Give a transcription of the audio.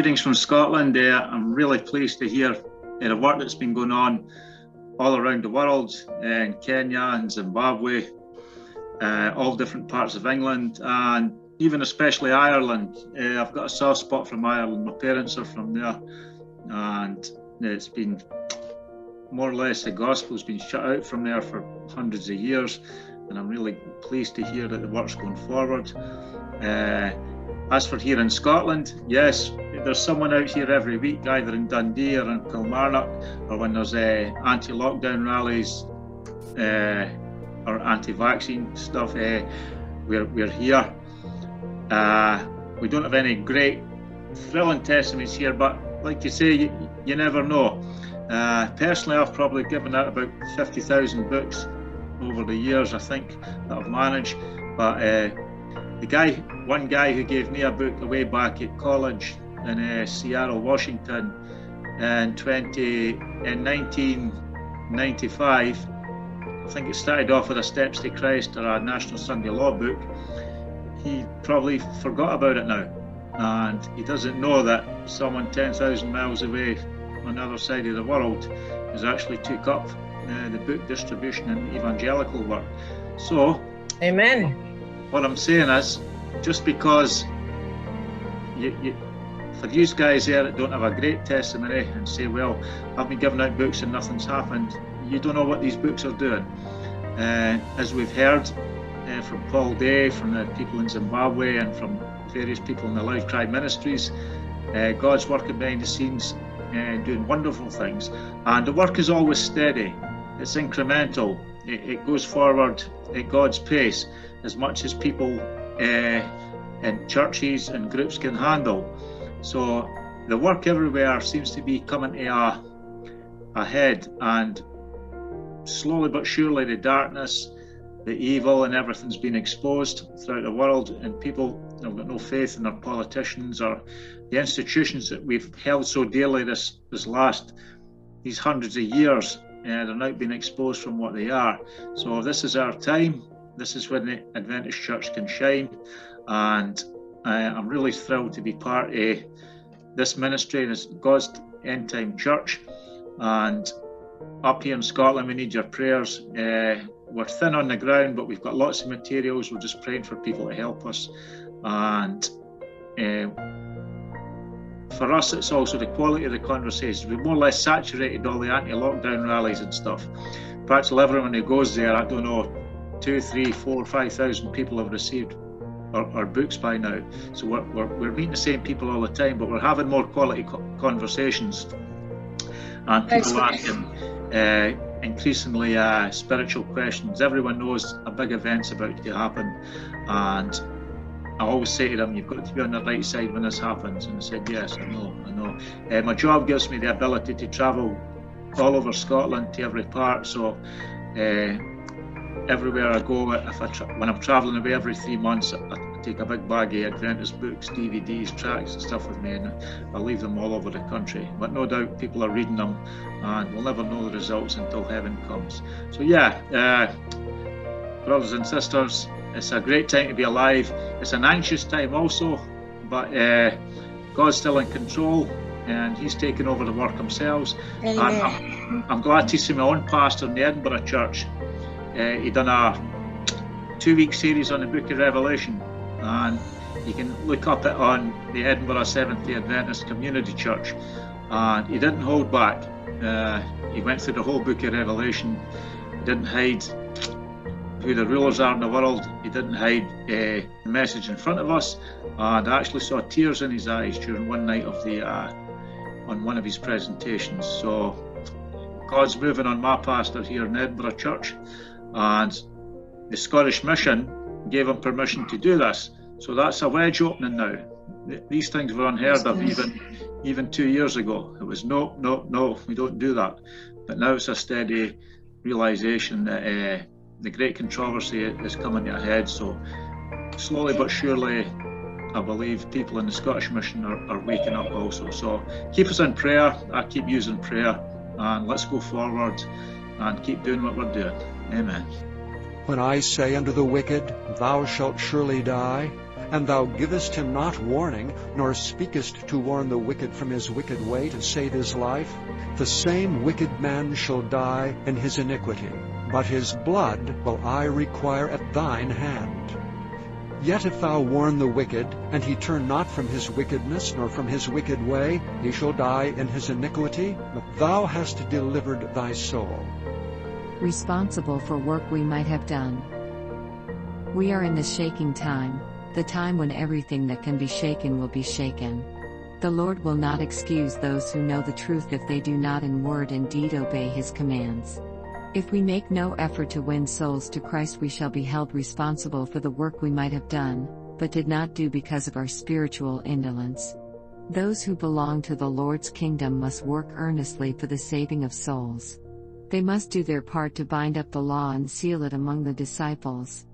Greetings from Scotland. I'm really pleased to hear the work that's been going on all around the world, in Kenya and Zimbabwe, all different parts of England, and even especially Ireland. I've got a soft spot from Ireland. My parents are from there, and it's been more or less the gospel's been shut out from there for hundreds of years, and I'm really pleased to hear that the work's going forward. As for here in Scotland, yes, there's someone out here every week, either in Dundee or in Kilmarnock, or when there's anti-lockdown rallies or anti-vaccine stuff. We're here. We don't have any great thrilling testimonies here, but like you say, you never know. Personally, I've probably given out about 50,000 books over the years, I think, that I've managed. But one guy who gave me a book away back at college in Seattle, Washington, in 1995, I think it started off with a Steps to Christ or a National Sunday Law book. He probably forgot about it now, and he doesn't know that someone 10,000 miles away on the other side of the world has actually took up the book distribution and evangelical work. So, amen. What I'm saying is, just because for you guys there that don't have a great testimony and say, well, I've been giving out books and nothing's happened, you don't know what these books are doing. As we've heard from Paul Day, from the people in Zimbabwe, and from various people in the loudcryministries, God's working behind the scenes, doing wonderful things. And the work is always steady. It's incremental. It goes forward at God's pace, as much as people in churches and groups can handle. So the work everywhere seems to be coming to a head, and slowly but surely the darkness, the evil and everything's been exposed throughout the world, and people have got no faith in their politicians or the institutions that we've held so dearly these hundreds of years. They're now being exposed from what they are. So this is our time. This is when the Adventist Church can shine, and I'm really thrilled to be part of this ministry, this God's End Time Church. And up here in Scotland, we need your prayers. We're thin on the ground, but we've got lots of materials. We're just praying for people to help us. And for us, it's also the quality of the conversations. We've more or less saturated all the anti-lockdown rallies and stuff. Practically everyone who goes there, I don't know, 2, 3, 4, 5,000 people have received our books by now. So we're meeting the same people all the time, but we're having more quality conversations. And people asking increasingly spiritual questions. Everyone knows a big event's about to happen, and I always say to them, you've got to be on the right side when this happens. And I said, yes, I know. My job gives me the ability to travel all over Scotland to every part. So everywhere I go, when I'm travelling away every 3 months, I take a big bag of Adventist books, DVDs, tracts and stuff with me, and I leave them all over the country. But no doubt people are reading them, and we'll never know the results until heaven comes. So yeah, brothers and sisters, it's a great time to be alive. It's an anxious time also, but God's still in control, and He's taken over the work Himself. And I'm glad to see my own pastor in the Edinburgh Church. He done a 2-week series on the Book of Revelation, and you can look up it on the Edinburgh Seventh-day Adventist Community Church. And he didn't hold back. He went through the whole Book of Revelation. He didn't hide who the rulers are in the world. He didn't hide the message in front of us, and I actually saw tears in his eyes during one night on one of his presentations. So God's moving on my pastor here in Edinburgh Church, and the Scottish Mission gave him permission to do this. So that's a wedge opening now. These things were unheard of even 2 years ago. It was no, we don't do that. But now it's a steady realization that the great controversy is coming to a head. So slowly but surely, I believe people in the Scottish Mission are waking up also. So keep us in prayer. I keep using prayer, and let's go forward and keep doing what we're doing. Amen. When I say unto the wicked, thou shalt surely die, And thou givest him not warning, nor speakest to warn the wicked from his wicked way to save his life, the same wicked man shall die in his iniquity, but his blood will I require at thine hand. Yet if thou warn the wicked, and he turn not from his wickedness, nor from his wicked way, he shall die in his iniquity, but thou hast delivered thy soul. Responsible for work we might have done. We are in the shaking time, the time when everything that can be shaken will be shaken. The Lord will not excuse those who know the truth if they do not in word and deed obey his commands. If we make no effort to win souls to Christ, we shall be held responsible for the work we might have done, but did not do because of our spiritual indolence. Those who belong to the Lord's kingdom must work earnestly for the saving of souls. They must do their part to bind up the law and seal it among the disciples.